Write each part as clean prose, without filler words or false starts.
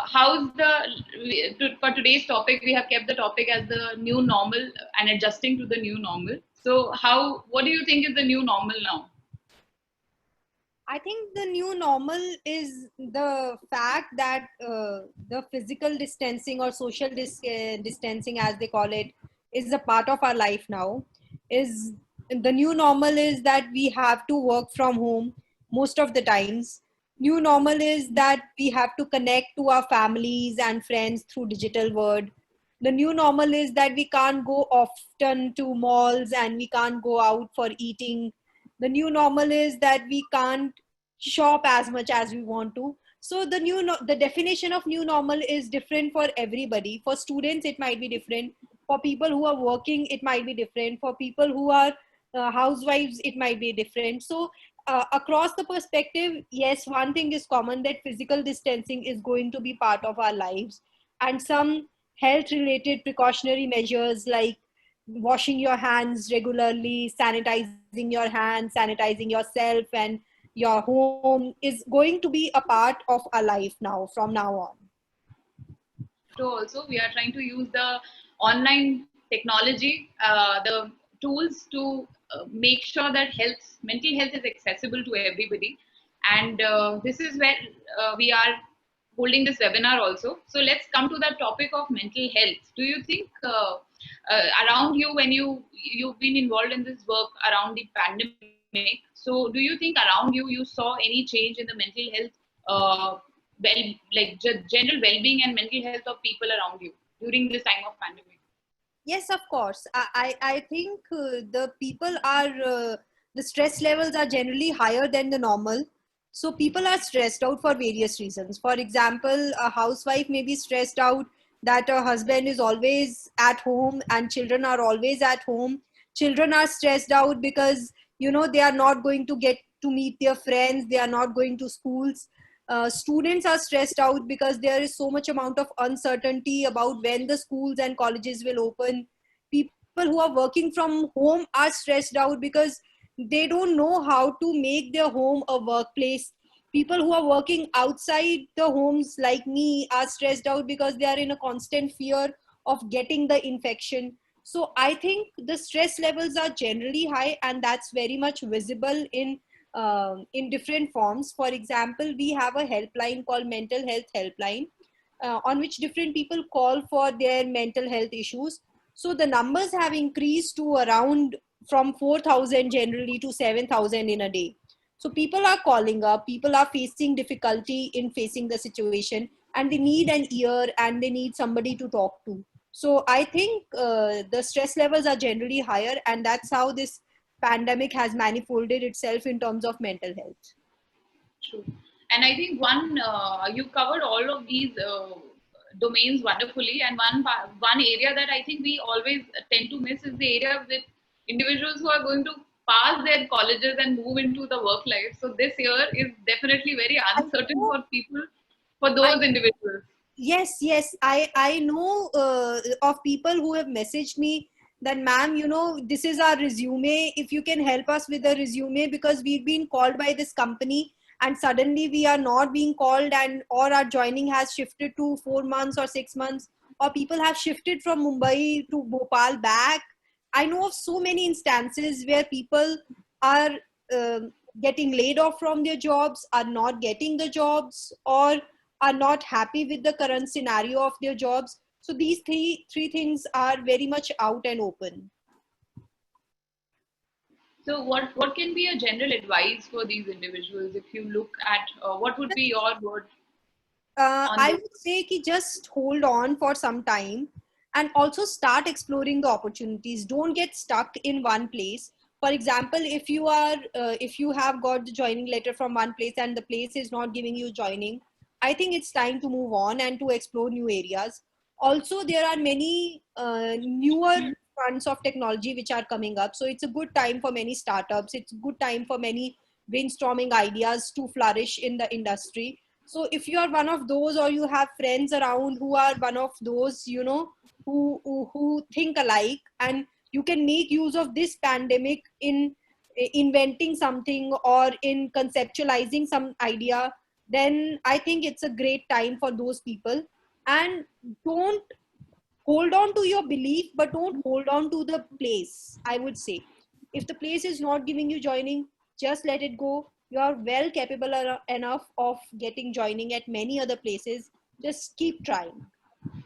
how's for today's topic, we have kept the topic as the new normal and adjusting to the new normal. So what do you think is the new normal now? I think the new normal is the fact that the physical distancing or social distancing, as they call it, is a part of our life now. Is the new normal is that we have to work from home most of the times. New normal is that we have to connect to our families and friends through digital world. The new normal is that we can't go often to malls and we can't go out for eating. The new normal is that we can't shop as much as we want to. So the definition of new normal is different for everybody. For students it might be different, for people who are working it might be different, for people who are housewives it might be different. So across the perspective, yes, one thing is common, that physical distancing is going to be part of our lives, and some health related precautionary measures like washing your hands regularly, sanitizing your hands, sanitizing yourself and your home is going to be a part of our life now from now on. So also we are trying to use the online technology, the tools to make sure that mental health is accessible to everybody. And this is where we are holding this webinar also. So let's come to the topic of mental health. Do you think around you, when you've been involved in this work around the pandemic, so do you think around you saw any change in the mental health, general well-being and mental health of people around you during this time of pandemic? Yes, of course. I think the people are, the stress levels are generally higher than the normal. So people are stressed out for various reasons. For example, a housewife may be stressed out that her husband is always at home and children are always at home. Children are stressed out because, they are not going to get to meet their friends. They are not going to schools. Students are stressed out because there is so much amount of uncertainty about when the schools and colleges will open. People who are working from home are stressed out because they don't know how to make their home a workplace. People who are working outside the homes like me are stressed out because they are in a constant fear of getting the infection. So I think the stress levels are generally high, and that's very much visible in different forms. For example, we have a helpline called Mental Health Helpline, on which different people call for their mental health issues. So the numbers have increased to around from 4,000 generally to 7,000 in a day. So people are calling up, people are facing difficulty in facing the situation, and they need an ear and they need somebody to talk to. So I think the stress levels are generally higher, and that's how this pandemic has manifolded itself in terms of mental health. True. And I think you covered all of these domains wonderfully. And one area that I think we always tend to miss is the area with individuals who are going to pass their colleges and move into the work life. So this year is definitely very I uncertain know, for people, for I, those individuals. yes, I know of people who have messaged me that, ma'am, this is our resume. If you can help us with the resume, because we've been called by this company and suddenly we are not being called, and or our joining has shifted to 4 months or 6 months, or people have shifted from Mumbai to Bhopal back. I know of so many instances where people are getting laid off from their jobs, are not getting the jobs, or are not happy with the current scenario of their jobs. So these three things are very much out and open. So what can be a general advice for these individuals if you look at what would be your word on I this? would say ki just hold on for some time and also start exploring the opportunities. Don't get stuck in one place. For example, if you have got the joining letter from one place and the place is not giving you joining, I think it's time to move on and to explore new areas. Also, there are many newer fronts of technology which are coming up. So it's a good time for many startups. It's a good time for many brainstorming ideas to flourish in the industry. So if you are one of those, or you have friends around who are one of those, who think alike, and you can make use of this pandemic in inventing something or in conceptualizing some idea, then I think it's a great time for those people. And don't hold on to your belief, but don't hold on to the place. I would say, if the place is not giving you joining, just let it go. You are well capable enough of getting joining at many other places. Just keep trying.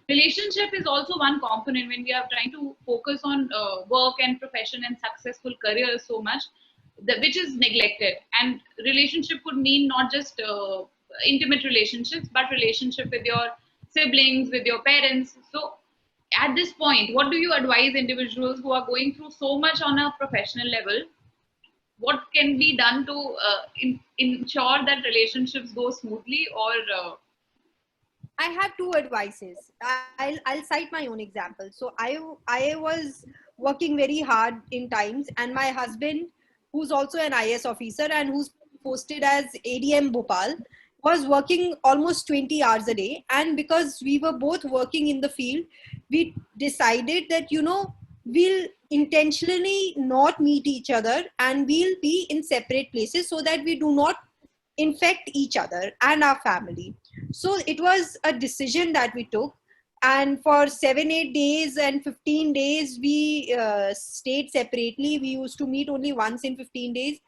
Relationship is also one component when we are trying to focus on work and profession and successful career so much, which is neglected. And relationship could mean not just intimate relationships, but relationship with your siblings, with your parents. So at this point, what do you advise individuals who are going through so much on a professional level? What can be done to ensure that relationships go smoothly? Or I have two advices. I'll cite my own example. So I was working very hard in times, and my husband, who's also an IS officer and who's posted as ADM Bhopal, was working almost 20 hours a day. And because we were both working in the field, we decided that, we'll intentionally not meet each other and we'll be in separate places so that we do not infect each other and our family. So it was a decision that we took. And for 7 8 days and 15 days we stayed separately. We used to meet only once in 15 days,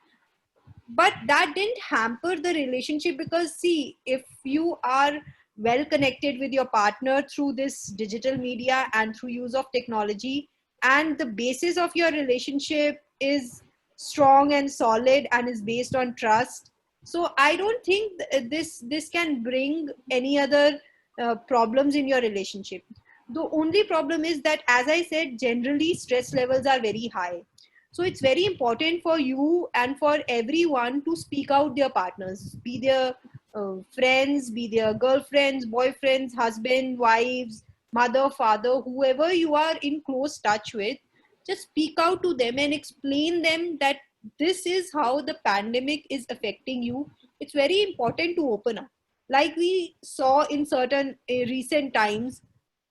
but that didn't hamper the relationship, because see, if you are well connected with your partner through this digital media and through use of technology, and the basis of your relationship is strong and solid and is based on trust, so I don't think this can bring any other problems in your relationship. The only problem is that, as I said, generally stress levels are very high. So it's very important for you and for everyone to speak out their partners, be their friends, be their girlfriends, boyfriends, husband, wives, mother, father, whoever you are in close touch with. Just speak out to them and explain them that this is how the pandemic is affecting you. It's very important to open up. Like we saw in certain recent times,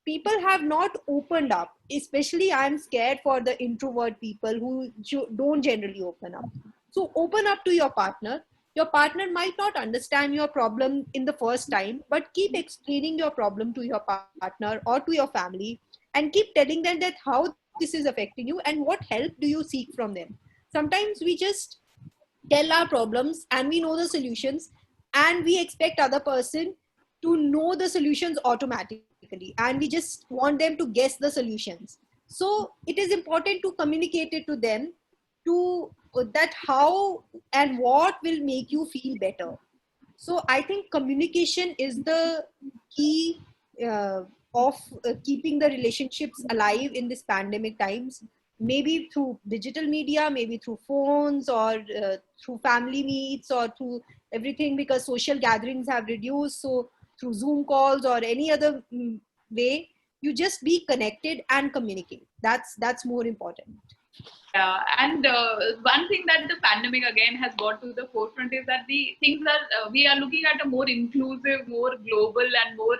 people have not opened up. Especially I'm scared for the introvert people who don't generally open up. So open up to your partner. Your partner might not understand your problem in the first time, but keep explaining your problem to your partner or to your family, and keep telling them that how this is affecting you and what help do you seek from them. Sometimes we just tell our problems and we know the solutions, and we expect other person to know the solutions automatically, and we just want them to guess the solutions. So it is important to communicate it to them, to that how and what will make you feel better. So I think communication is the key uh, of keeping the relationships alive in this pandemic times. Maybe through digital media, maybe through phones, or through family meets, or through everything, because social gatherings have reduced. So through Zoom calls or any other way, you just be connected and communicate. That's more important. yeah, and one thing that the pandemic again has brought to the forefront is that the things are we are looking at a more inclusive, more global, and more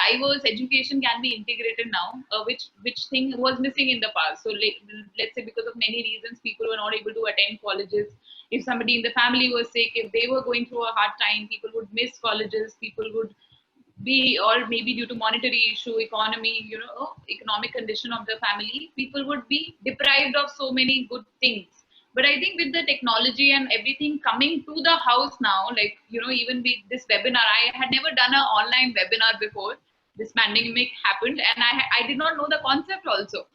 diverse education can be integrated now, which thing was missing in the past. So let's say because of many reasons, people were not able to attend colleges. If somebody in the family was sick, if they were going through a hard time, people would miss colleges. People would be, or maybe due to monetary issue, economy, economic condition of the family, people would be deprived of so many good things. But I think with the technology and everything coming to the house now, even with this webinar, I had never done an online webinar before this pandemic happened, and I did not know the concept also.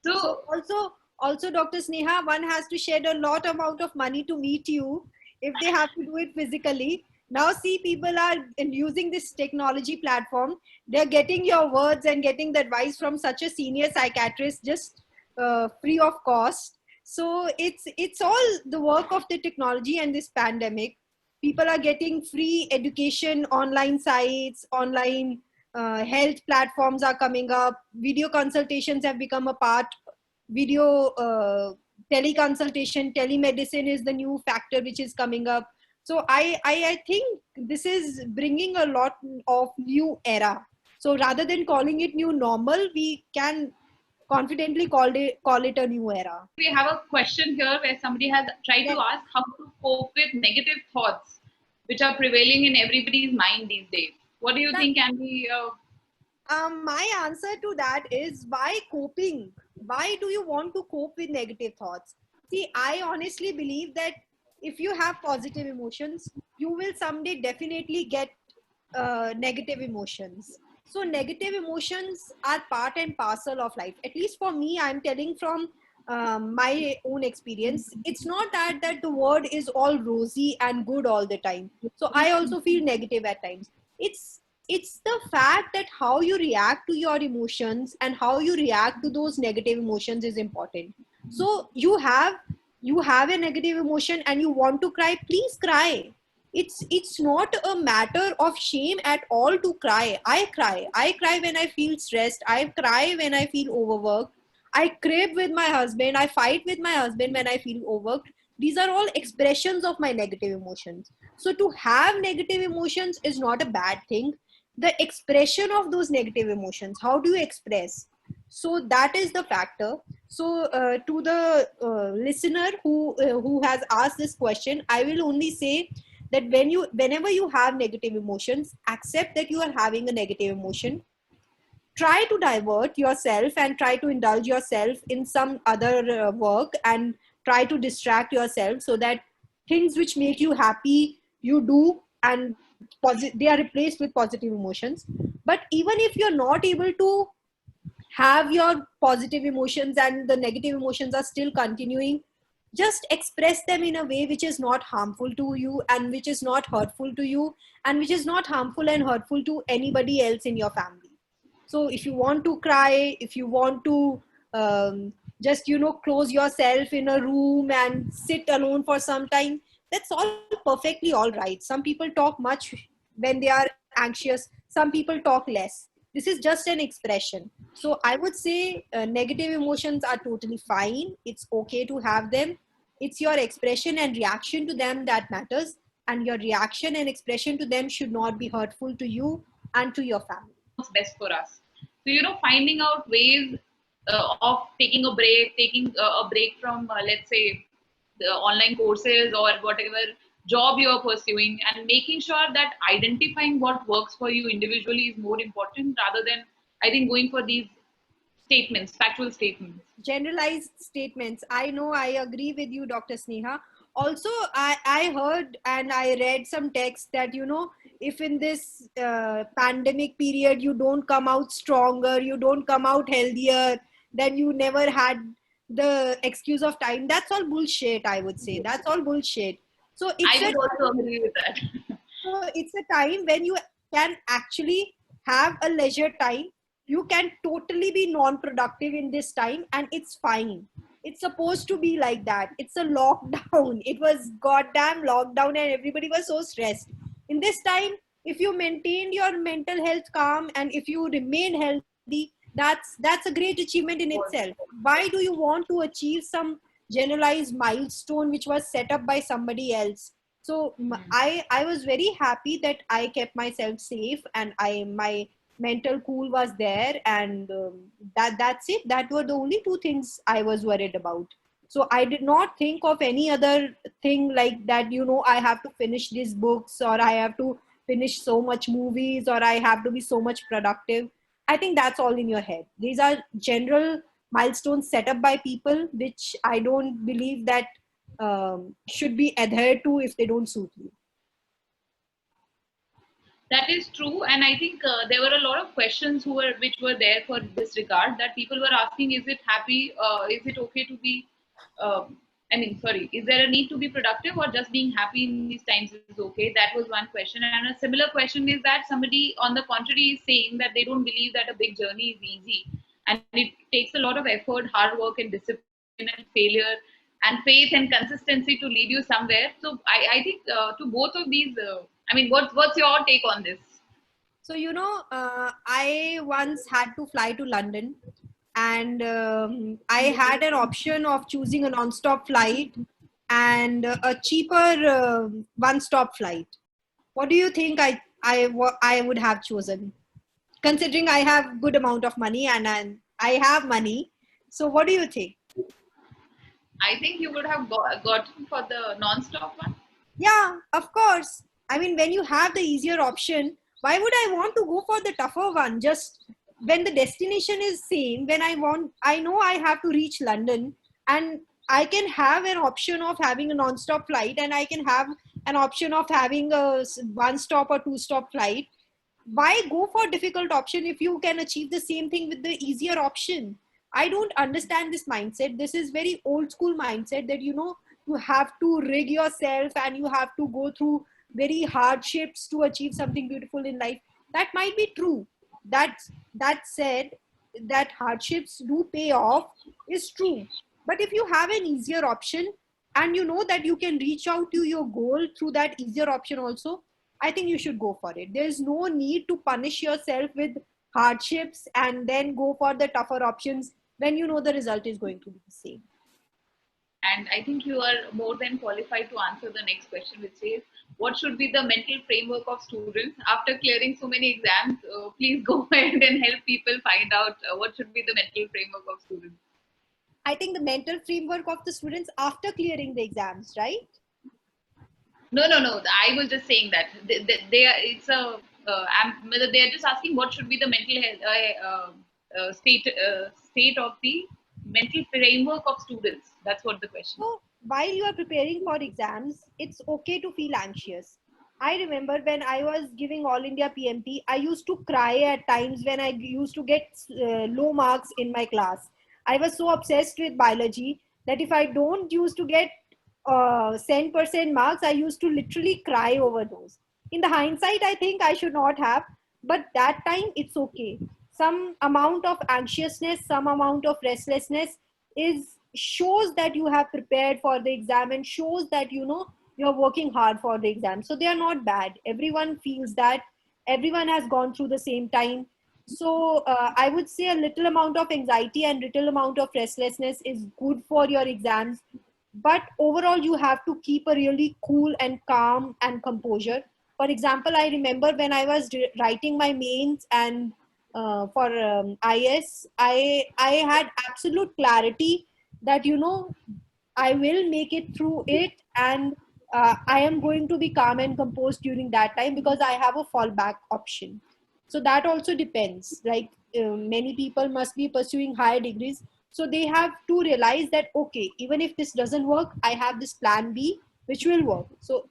So So also, Dr. Sneha, one has to shed a lot amount of money to meet you if they have to do it physically. Now see, people are using this technology platform. They're getting your words and getting the advice from such a senior psychiatrist just free of cost. So it's all the work of the technology and this pandemic. People are getting free education, online sites, online health platforms are coming up. Video consultations have become a part. Video teleconsultation, telemedicine is the new factor which is coming up. So I think this is bringing a lot of new era. So rather than calling it new normal, we can confidently call it a new era. we have a question here where somebody has tried to ask how to cope with negative thoughts which are prevailing in everybody's mind these days. What do you think can be? My answer to that is, why coping? Why do you want to cope with negative thoughts? See, I honestly believe that if you have positive emotions, you will someday definitely get negative emotions. So negative emotions are part and parcel of life. At least for me, I'm telling from my own experience. It's not that the world is all rosy and good all the time. So I also feel negative at times. It's the fact that how you react to your emotions and how you react to those negative emotions is important. So you have a negative emotion and you want to cry, please cry. It's not a matter of shame at all to cry. I cry when I feel stressed. I cry when I feel overworked. I crave with my husband. I fight with my husband when I feel overworked. These are all expressions of my negative emotions. So to have negative emotions is not a bad thing. The expression of those negative emotions, how do you express? So that is the factor. So to the listener who has asked this question, I will only say that whenever you have negative emotions, accept that you are having a negative emotion. Try to divert yourself and try to indulge yourself in some other work, and try to distract yourself so that things which make you happy you do, and they are replaced with positive emotions. But even if you're not able to have your positive emotions and the negative emotions are still continuing, just express them in a way which is not harmful to you and which is not hurtful to you, and which is not harmful and hurtful to anybody else in your family. So if you want to cry, if you want to just close yourself in a room and sit alone for some time, that's all perfectly all right. Some people talk much when they are anxious, some people talk less. This is just an expression. So I would say negative emotions are totally fine. It's okay to have them. It's your expression and reaction to them that matters, and your reaction and expression to them should not be hurtful to you and to your family. What's best for us. So, finding out ways of taking a break, taking a break from, let's say, the online courses or whatever job you're pursuing, and making sure that identifying what works for you individually is more important rather than, I think, going for these statements, factual statements. Generalized statements. I know, I agree with you, Dr. Sneha. Also, I heard and I read some text that, if in this pandemic period you don't come out stronger, you don't come out healthier, then you never had the excuse of time. That's all bullshit, I would say. That's all bullshit. So I it's a would also agree with that. so it's a time when you can actually have a leisure time. You can totally be non-productive in this time, and it's fine. It's supposed to be like that. It's a lockdown. It was goddamn lockdown and everybody was so stressed. In this time, if you maintain your mental health calm and if you remain healthy, that's a great achievement in itself. Why do you want to achieve some generalized milestone which was set up by somebody else? So I was very happy that I kept myself safe, and my mental cool was there, and that's it. That were the only two things I was worried about. So I did not think of any other thing like that, I have to finish these books, or I have to finish so much movies, or I have to be so much productive. I think that's all in your head. These are general milestones set up by people, which I don't believe that should be adhered to if they don't suit you. That is true, and I think there were a lot of questions which were there for this regard, that people were asking: Is it happy? Is it okay to be? Sorry, is there a need to be productive, or just being happy in these times is okay? That was one question, and a similar question is that somebody, on the contrary, is saying that they don't believe that a big journey is easy, and it takes a lot of effort, hard work, and discipline, and failure, and faith and consistency to lead you somewhere. So I think to both of these. What's your take on this? So, I once had to fly to London, and I had an option of choosing a non-stop flight and a cheaper one-stop flight. What do you think I would have chosen? Considering I have good amount of money, and I have money. So what do you think? I think you would have gotten for the non-stop one. Yeah, of course. I mean, when you have the easier option, why would I want to go for the tougher one? Just when the destination is same, when I know I have to reach London, and I can have an option of having a non-stop flight, and I can have an option of having a one stop or two stop flight. Why go for difficult option if you can achieve the same thing with the easier option? I don't understand this mindset. This is very old school mindset that, you know, you have to rig yourself and you have to go through very hardships to achieve something beautiful in life. That might be true. That said, that hardships do pay off is true. But if you have an easier option and you know that you can reach out to your goal through that easier option also, I think you should go for it. There is no need to punish yourself with hardships and then go for the tougher options when you know the result is going to be the same. And I think you are more than qualified to answer the next question, which says, what should be the mental framework of students after clearing so many exams? Please go ahead and help people find out what should be the mental framework of students. I think the mental framework of the students after clearing the exams, right? No. I was just saying that they are, it's a. They are just asking what should be the mental health state of the mental framework of students. That's what the question is. So while you are preparing for exams, it's okay to feel anxious. I remember when I was giving All India PMP, I used to cry at times when I used to get low marks in my class. I was so obsessed with biology that if I don't used to get 10% marks, I used to literally cry over those. In the hindsight, I think I should not have, but that time it's okay. Some amount of anxiousness, some amount of restlessness is shows that you have prepared for the exam and shows that, you know, you're working hard for the exam. So they are not bad. Everyone feels that. Everyone has gone through the same time. So I would say a little amount of anxiety and little amount of restlessness is good for your exams, but overall you have to keep a really cool and calm and composure. For example, I remember when I was writing my mains and for IS, I had absolute clarity that, you know, I will make it through it, and I am going to be calm and composed during that time because I have a fallback option. So that also depends. Like many people must be pursuing higher degrees, so they have to realize that, okay, even if this doesn't work, I have this plan B which will work. So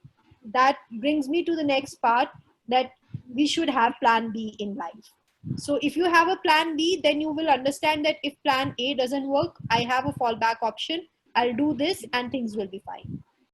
that brings me to the next part, that we should have plan B in life. So if you have a plan B, then you will understand that if plan A doesn't work, I have a fallback option. I'll do this and things will be fine.